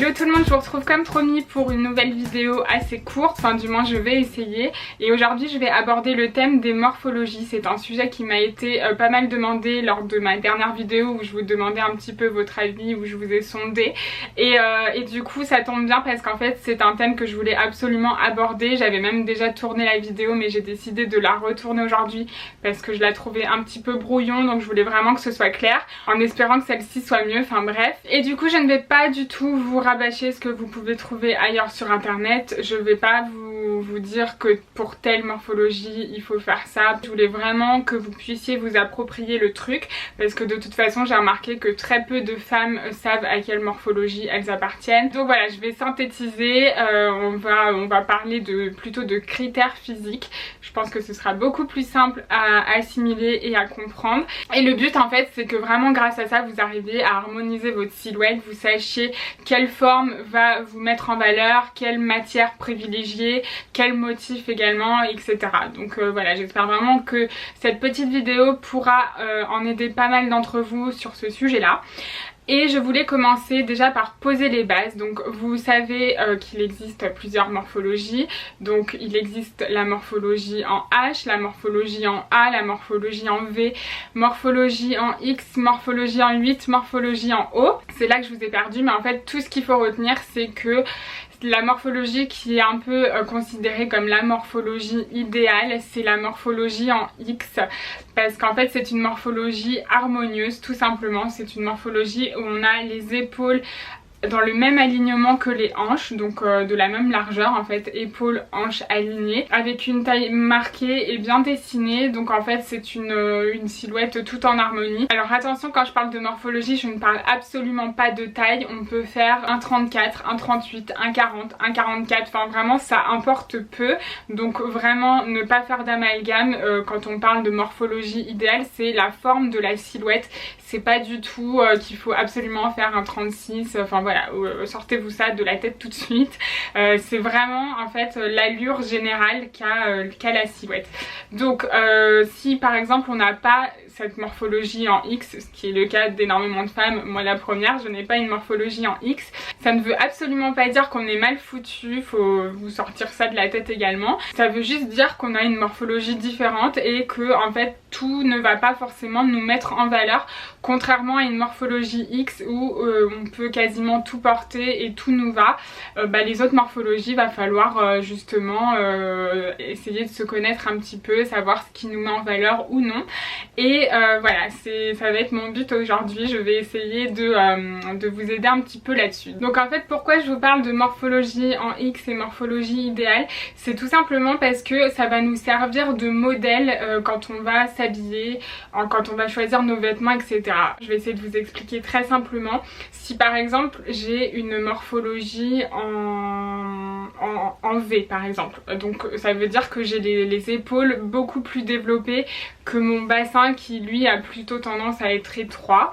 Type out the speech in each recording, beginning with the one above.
Hello tout le monde, je vous retrouve comme promis pour une nouvelle vidéo assez courte, enfin du moins je vais essayer. Et aujourd'hui je vais aborder le thème des morphologies. C'est un sujet qui m'a été pas mal demandé lors de ma dernière vidéo où je vous demandais un petit peu votre avis, où je vous ai sondé. Et du coup ça tombe bien parce qu'en fait c'est un thème que je voulais absolument aborder. J'avais même déjà tourné la vidéo mais j'ai décidé de la retourner aujourd'hui parce que je la trouvais un petit peu brouillon, donc je voulais vraiment que ce soit clair en espérant que celle-ci soit mieux, enfin bref. Et du coup je ne vais pas du tout vous rabâcher ce que vous pouvez trouver ailleurs sur internet. Je vais pas vous dire que pour telle morphologie il faut faire ça. Je voulais vraiment que vous puissiez vous approprier le truc parce que de toute façon j'ai remarqué que très peu de femmes savent à quelle morphologie elles appartiennent. Donc voilà, je vais synthétiser, on va parler plutôt de critères physiques. Je pense que ce sera beaucoup plus simple à assimiler et à comprendre. Et le but en fait c'est que vraiment grâce à ça vous arriviez à harmoniser votre silhouette, vous sachiez quelle forme va vous mettre en valeur, quelle matière privilégier, quel motif également, etc. Donc voilà, j'espère vraiment que cette petite vidéo pourra en aider pas mal d'entre vous sur ce sujet là. Et je voulais commencer déjà par poser les bases. Donc vous savez qu'il existe plusieurs morphologies. Donc il existe la morphologie en H, la morphologie en A, la morphologie en V, morphologie en X, morphologie en 8, morphologie en O. C'est là que je vous ai perdu, mais en fait tout ce qu'il faut retenir c'est que la morphologie qui est un peu considérée comme la morphologie idéale, c'est la morphologie en X, parce qu'en fait c'est une morphologie harmonieuse tout simplement. C'est une morphologie où on a les épaules dans le même alignement que les hanches, donc de la même largeur en fait, épaules, hanches alignées, avec une taille marquée et bien dessinée. Donc en fait c'est une silhouette tout en harmonie. Alors attention, quand je parle de morphologie je ne parle absolument pas de taille. On peut faire 1,34, 1,38, 1,40, 1,44, enfin vraiment ça importe peu. Donc vraiment ne pas faire d'amalgame quand on parle de morphologie idéale, c'est la forme de la silhouette. C'est pas du tout qu'il faut absolument faire un 36, enfin voilà, sortez-vous ça de la tête tout de suite. C'est vraiment en fait l'allure générale qu'a la silhouette. Donc si par exemple on n'a pas cette morphologie en X, ce qui est le cas d'énormément de femmes, moi la première, je n'ai pas une morphologie en X, ça ne veut absolument pas dire qu'on est mal foutu, faut vous sortir ça de la tête également. Ça veut juste dire qu'on a une morphologie différente et que en fait tout ne va pas forcément nous mettre en valeur, contrairement à une morphologie X où on peut quasiment tout porter et tout nous va. Les autres morphologies, va falloir justement essayer de se connaître un petit peu, savoir ce qui nous met en valeur ou non. Et voilà, ça va être mon but aujourd'hui. Je vais essayer de vous aider un petit peu là-dessus. Donc en fait pourquoi je vous parle de morphologie en X et morphologie idéale, c'est tout simplement parce que ça va nous servir de modèle quand on va s'habiller, quand on va choisir nos vêtements, etc. Je vais essayer de vous expliquer très simplement. Si par exemple j'ai une morphologie en V par exemple, donc ça veut dire que j'ai les épaules beaucoup plus développées que mon bassin qui lui a plutôt tendance à être étroit.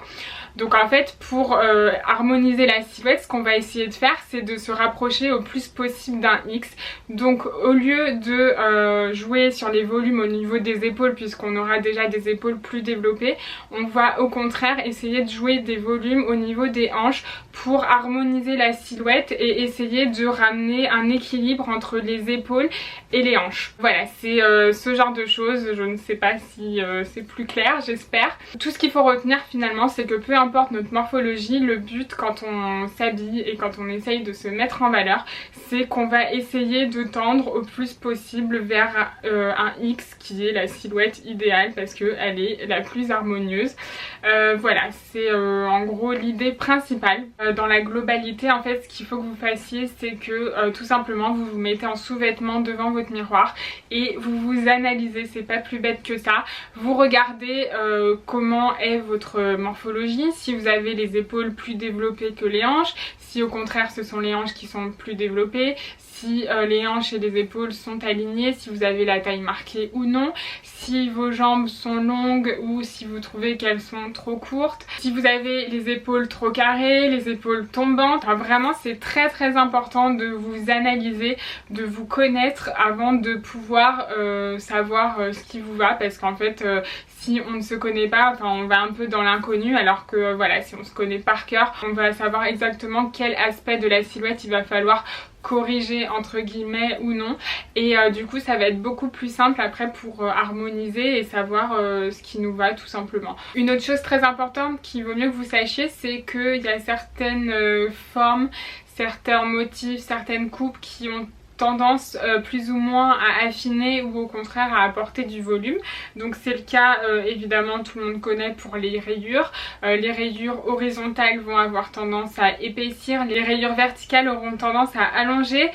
Donc en fait pour harmoniser la silhouette, ce qu'on va essayer de faire c'est de se rapprocher au plus possible d'un X. Donc au lieu de jouer sur les volumes au niveau des épaules, puisqu'on aura déjà des épaules plus développées, on va au contraire essayer de jouer des volumes au niveau des hanches pour harmoniser la silhouette et essayer de ramener un équilibre entre les épaules et les hanches. Voilà, c'est ce genre de choses. Je ne sais pas si c'est plus clair, j'espère. Tout ce qu'il faut retenir finalement c'est que peu importe notre morphologie, le but quand on s'habille et quand on essaye de se mettre en valeur, c'est qu'on va essayer de tendre au plus possible vers un X qui est la silhouette idéale parce qu'elle est la plus harmonieuse. Voilà, c'est en gros l'idée principale. Dans la globalité en fait ce qu'il faut que vous fassiez c'est que tout simplement vous vous mettez en sous-vêtements devant votre miroir et vous vous analysez, c'est pas plus bête que ça. Vous regardez comment est votre morphologie, si vous avez les épaules plus développées que les hanches, si au contraire ce sont les hanches qui sont plus développées, si les hanches et les épaules sont alignées, si vous avez la taille marquée ou non, si vos jambes sont longues ou si vous trouvez qu'elles sont trop courtes, si vous avez les épaules trop carrées, les épaules tombantes. Enfin, vraiment c'est très très important de vous analyser, de vous connaître avant de pouvoir savoir ce qui vous va, parce qu'en fait si on ne se connaît pas, enfin on va un peu dans l'inconnu, alors que voilà, si on se connaît par cœur, on va savoir exactement quel aspect de la silhouette il va falloir corriger entre guillemets ou non, et du coup ça va être beaucoup plus simple après pour harmoniser et savoir ce qui nous va tout simplement. Une autre chose très importante qu'il vaut mieux que vous sachiez, c'est qu'il y a certaines formes, certains motifs, certaines coupes qui ont tendance plus ou moins à affiner ou au contraire à apporter du volume. Donc c'est le cas évidemment, tout le monde connaît pour les rayures. Les rayures horizontales vont avoir tendance à épaissir, les rayures verticales auront tendance à allonger,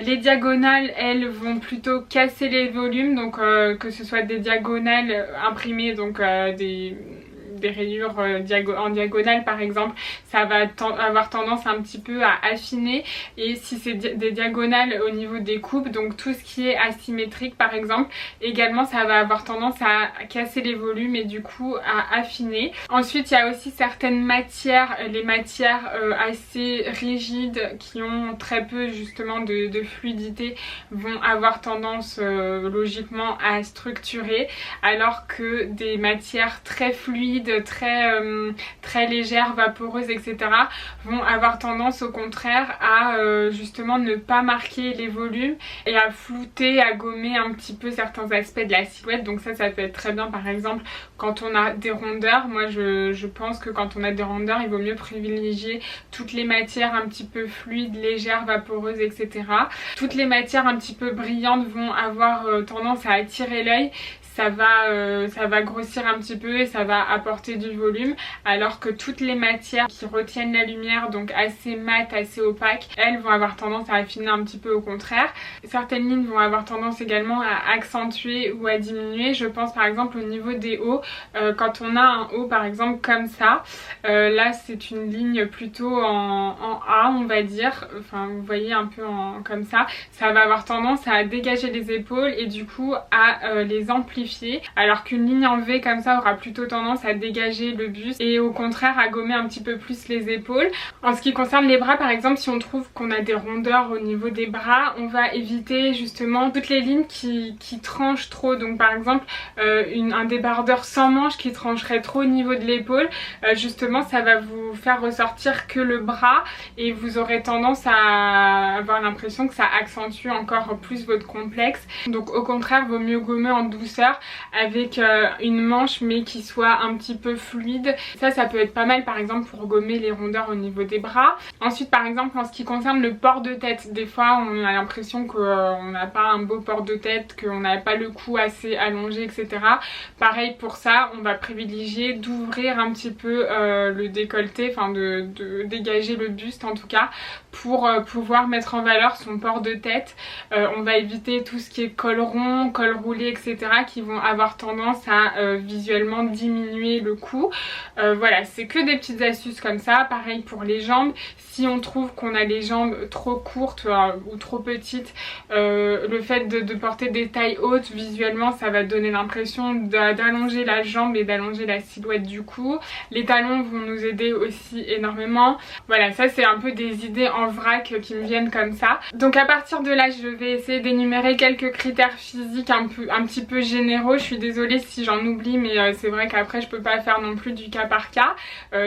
les diagonales elles vont plutôt casser les volumes, donc que ce soit des diagonales imprimées, donc des rayures en diagonale par exemple, ça va avoir tendance un petit peu à affiner, et si c'est des diagonales au niveau des coupes, donc tout ce qui est asymétrique par exemple, également ça va avoir tendance à casser les volumes et du coup à affiner. Ensuite il y a aussi certaines matières, les matières assez rigides qui ont très peu justement de fluidité vont avoir tendance logiquement à structurer, alors que des matières très fluides, très légères, vaporeuses, etc. vont avoir tendance au contraire à justement ne pas marquer les volumes et à flouter, à gommer un petit peu certains aspects de la silhouette. Donc ça peut être très bien par exemple quand on a des rondeurs. Moi je pense que quand on a des rondeurs, il vaut mieux privilégier toutes les matières un petit peu fluides, légères, vaporeuses, etc. Toutes les matières un petit peu brillantes vont avoir tendance à attirer l'œil. Ça va grossir un petit peu et ça va apporter du volume, alors que toutes les matières qui retiennent la lumière, donc assez mates, assez opaques, elles vont avoir tendance à affiner un petit peu au contraire. Certaines lignes vont avoir tendance également à accentuer ou à diminuer. Je pense par exemple au niveau des hauts, quand on a un haut par exemple comme ça, là c'est une ligne plutôt en A on va dire, enfin vous voyez un peu comme ça va avoir tendance à dégager les épaules et du coup à les amplifier, alors qu'une ligne en V comme ça aura plutôt tendance à dégager le buste et au contraire à gommer un petit peu plus les épaules. En ce qui concerne les bras par exemple, si on trouve qu'on a des rondeurs au niveau des bras, on va éviter justement toutes les lignes qui tranchent trop. Donc par exemple un débardeur sans manche qui trancherait trop au niveau de l'épaule, justement ça va vous faire ressortir que le bras et vous aurez tendance à avoir l'impression que ça accentue encore plus votre complexe. Donc au contraire vaut mieux gommer en douceur avec une manche mais qui soit un petit peu fluide. Ça peut être pas mal par exemple pour gommer les rondeurs au niveau des bras. Ensuite par exemple en ce qui concerne le port de tête, des fois on a l'impression qu'on n'a pas un beau port de tête, qu'on n'a pas le cou assez allongé, etc. Pareil pour ça, on va privilégier d'ouvrir un petit peu le décolleté, enfin de dégager le buste en tout cas, pour pouvoir mettre en valeur son port de tête. On va éviter tout ce qui est col rond, col roulé, etc. qui vont avoir tendance à visuellement diminuer le cou. Voilà, c'est que des petites astuces comme ça. Pareil pour les jambes, si on trouve qu'on a les jambes trop courtes ou trop petites, le fait de porter des tailles hautes, visuellement ça va donner l'impression d'allonger la jambe et d'allonger la silhouette du cou. Les talons vont nous aider aussi énormément. Voilà, ça c'est un peu des idées en vrac qui me viennent comme ça. Donc à partir de là je vais essayer d'énumérer quelques critères physiques un petit peu généraux. Je suis désolée si j'en oublie, mais c'est vrai qu'après je peux pas faire non plus du cas par cas,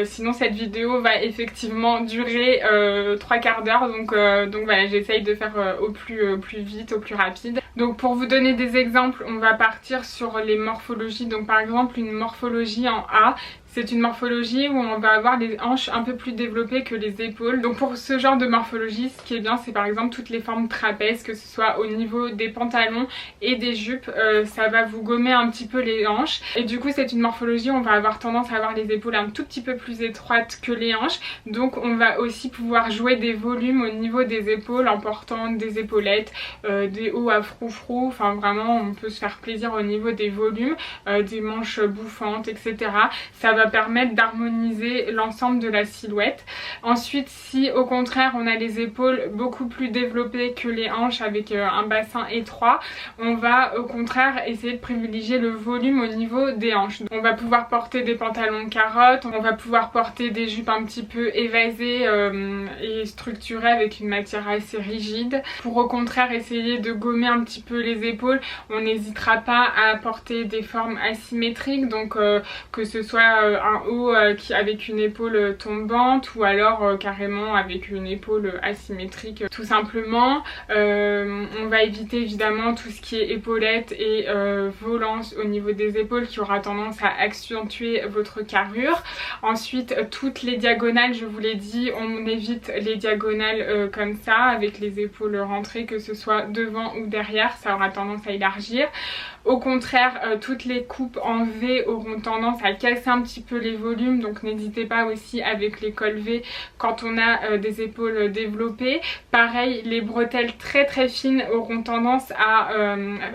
sinon cette vidéo va effectivement durer 3/4 d'heure, donc voilà, j'essaye de faire au plus vite, au plus rapide. Donc pour vous donner des exemples, on va partir sur les morphologies. Donc par exemple une morphologie en A, c'est une morphologie où on va avoir les hanches un peu plus développées que les épaules. Donc pour ce genre de morphologie, ce qui est bien, c'est par exemple toutes les formes trapèzes, que ce soit au niveau des pantalons et des jupes, ça va vous gommer un petit peu les hanches. Et du coup c'est une morphologie où on va avoir tendance à avoir les épaules un tout petit peu plus étroites que les hanches. Donc on va aussi pouvoir jouer des volumes au niveau des épaules en portant des épaulettes, des hauts à froufrou. Enfin vraiment on peut se faire plaisir au niveau des volumes, des manches bouffantes, etc. Ça va va permettre d'harmoniser l'ensemble de la silhouette. Ensuite, si au contraire on a les épaules beaucoup plus développées que les hanches avec un bassin étroit, on va au contraire essayer de privilégier le volume au niveau des hanches. On va pouvoir porter des pantalons carottes, on va pouvoir porter des jupes un petit peu évasées et structurées avec une matière assez rigide. Pour au contraire essayer de gommer un petit peu les épaules, on n'hésitera pas à porter des formes asymétriques, donc que ce soit un haut avec une épaule tombante ou alors carrément avec une épaule asymétrique tout simplement. On va éviter évidemment tout ce qui est épaulettes et volants au niveau des épaules qui aura tendance à accentuer votre carrure. Ensuite, toutes les diagonales, je vous l'ai dit, on évite les diagonales comme ça avec les épaules rentrées, que ce soit devant ou derrière, ça aura tendance à élargir. Au contraire, toutes les coupes en V auront tendance à casser un petit peu les volumes, donc n'hésitez pas aussi avec les cols V quand on a des épaules développées. Pareil, les bretelles très très fines auront tendance à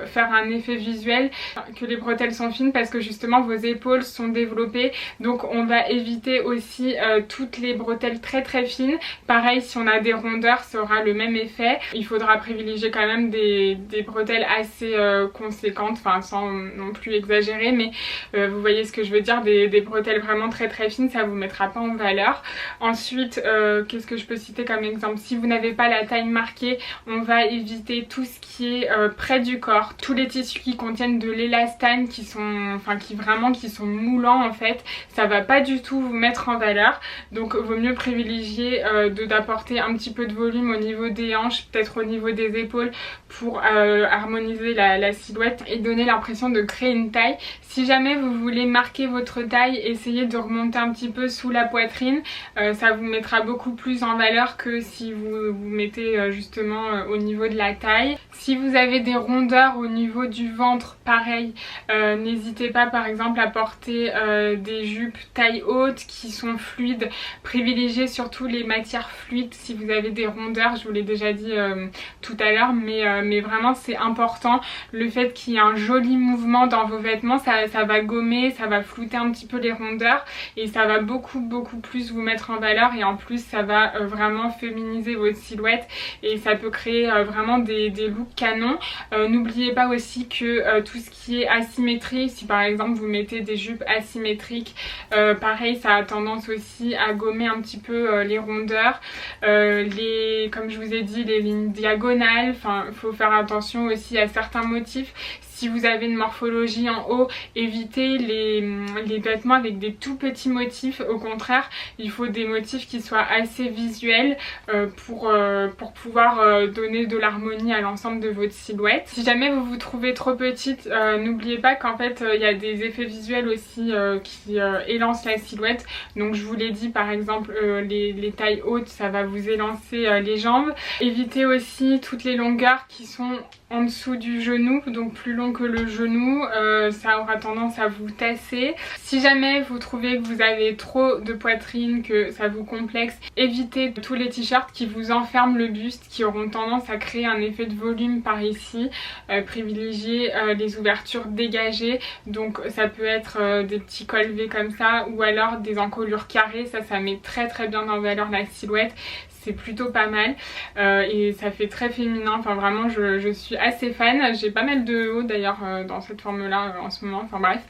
faire un effet visuel que les bretelles sont fines parce que justement vos épaules sont développées, donc on va éviter aussi toutes les bretelles très très fines. Pareil, si on a des rondeurs, ça aura le même effet. Il faudra privilégier quand même des bretelles assez conséquentes, enfin sans non plus exagérer, mais vous voyez ce que je veux dire, des bretelles vraiment très très fines, ça vous mettra pas en valeur. Ensuite, qu'est-ce que je peux citer comme exemple? Si vous n'avez pas la taille marquée, on va éviter tout ce qui est près du corps, tous les tissus qui contiennent de l'élastane, qui sont moulants en fait, ça va pas du tout vous mettre en valeur, donc vaut mieux privilégier d'apporter un petit peu de volume au niveau des hanches, peut-être au niveau des épaules pour harmoniser la silhouette et donner l'impression de créer une taille. Si jamais vous voulez marquer votre taille, essayez de remonter un petit peu sous la poitrine, ça vous mettra beaucoup plus en valeur que si vous mettez justement au niveau de la taille. Si vous avez des rondeurs au niveau du ventre, pareil, n'hésitez pas par exemple à porter des jupes taille haute qui sont fluides. Privilégiez surtout les matières fluides si vous avez des rondeurs, je vous l'ai déjà dit tout à l'heure, mais vraiment c'est important. Le fait qu'il y ait un joli mouvement dans vos vêtements, ça va gommer, ça va flouter un petit peu les rondeurs et ça va beaucoup plus vous mettre en valeur, et en plus ça va vraiment féminiser votre silhouette et ça peut créer vraiment des looks canons. N'oubliez pas aussi que tout ce qui est asymétrie, si par exemple vous mettez des jupes asymétriques, pareil, ça a tendance aussi à gommer un petit peu les rondeurs, comme je vous ai dit, les lignes diagonales. Enfin, il faut faire attention aussi à certains motifs. Si vous avez une morphologie en haut, évitez les vêtements avec des tout petits motifs. Au contraire, il faut des motifs qui soient assez visuels pour pouvoir donner de l'harmonie à l'ensemble de votre silhouette. Si jamais vous vous trouvez trop petite, n'oubliez pas qu'en fait il y a des effets visuels aussi qui élancent la silhouette. Donc je vous l'ai dit, par exemple les tailles hautes, ça va vous élancer les jambes. Évitez aussi toutes les longueurs qui sont en dessous du genou, donc plus long que le genou, ça aura tendance à vous tasser. Si jamais vous trouvez que vous avez trop de poitrine, que ça vous complexe, évitez tous les t-shirts qui vous enferment le buste, qui auront tendance à créer un effet de volume par ici. Privilégiez les ouvertures dégagées, donc ça peut être des petits cols V comme ça, ou alors des encolures carrées, ça met très très bien en valeur la silhouette. C'est plutôt pas mal et ça fait très féminin, enfin vraiment je suis assez fan. J'ai pas mal de hauts d'ailleurs dans cette forme là en ce moment, enfin bref,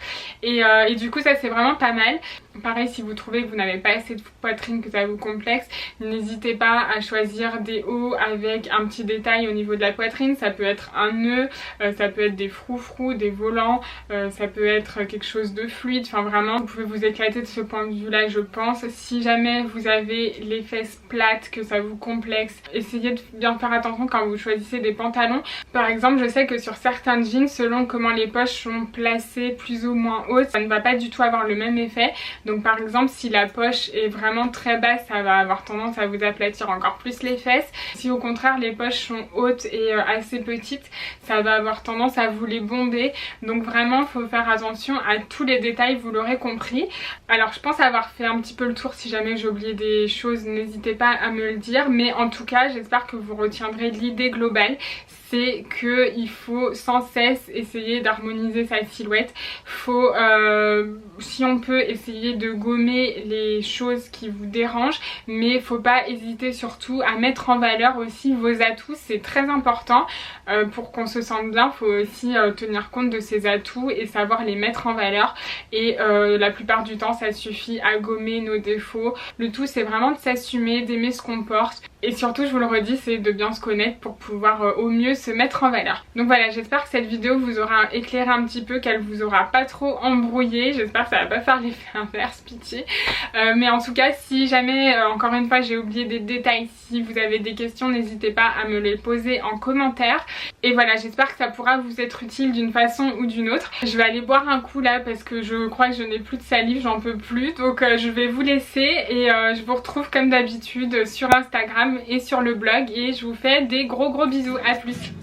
et du coup ça c'est vraiment pas mal. Pareil, si vous trouvez que vous n'avez pas assez de poitrine, que ça vous complexe, n'hésitez pas à choisir des hauts avec un petit détail au niveau de la poitrine. Ça peut être un nœud, ça peut être des froufrous, des volants, ça peut être quelque chose de fluide. Enfin vraiment, vous pouvez vous éclater de ce point de vue là, je pense. Si jamais vous avez les fesses plates, que ça vous complexe, essayez de bien faire attention quand vous choisissez des pantalons. Par exemple, je sais que sur certains jeans, selon comment les poches sont placées plus ou moins hautes, ça ne va pas du tout avoir le même effet. Donc par exemple, si la poche est vraiment très basse, ça va avoir tendance à vous aplatir encore plus les fesses. Si au contraire les poches sont hautes et assez petites, ça va avoir tendance à vous les bomber. Donc vraiment, il faut faire attention à tous les détails, vous l'aurez compris. Alors je pense avoir fait un petit peu le tour. Si jamais j'ai oublié des choses, n'hésitez pas à me le dire. Mais en tout cas, j'espère que vous retiendrez l'idée globale. C'est qu'il faut sans cesse essayer d'harmoniser sa silhouette. Faut, si on peut, essayer de gommer les choses qui vous dérangent, mais faut pas hésiter surtout à mettre en valeur aussi vos atouts, c'est très important. Pour qu'on se sente bien, faut aussi tenir compte de ses atouts et savoir les mettre en valeur, et la plupart du temps ça suffit à gommer nos défauts. Le tout c'est vraiment de s'assumer, d'aimer ce qu'on porte, et surtout je vous le redis, c'est de bien se connaître pour pouvoir au mieux se mettre en valeur. Donc voilà, j'espère que cette vidéo vous aura éclairé un petit peu, qu'elle vous aura pas trop embrouillé, j'espère que ça va pas faire l'effet inverse, pitié. Mais en tout cas, si jamais encore une fois j'ai oublié des détails, si vous avez des questions, n'hésitez pas à me les poser en commentaire. Et voilà, j'espère que ça pourra vous être utile d'une façon ou d'une autre. Je vais aller boire un coup là parce que je crois que je n'ai plus de salive, j'en peux plus, donc je vais vous laisser et je vous retrouve comme d'habitude sur Instagram et sur le blog, et je vous fais des gros bisous, à plus.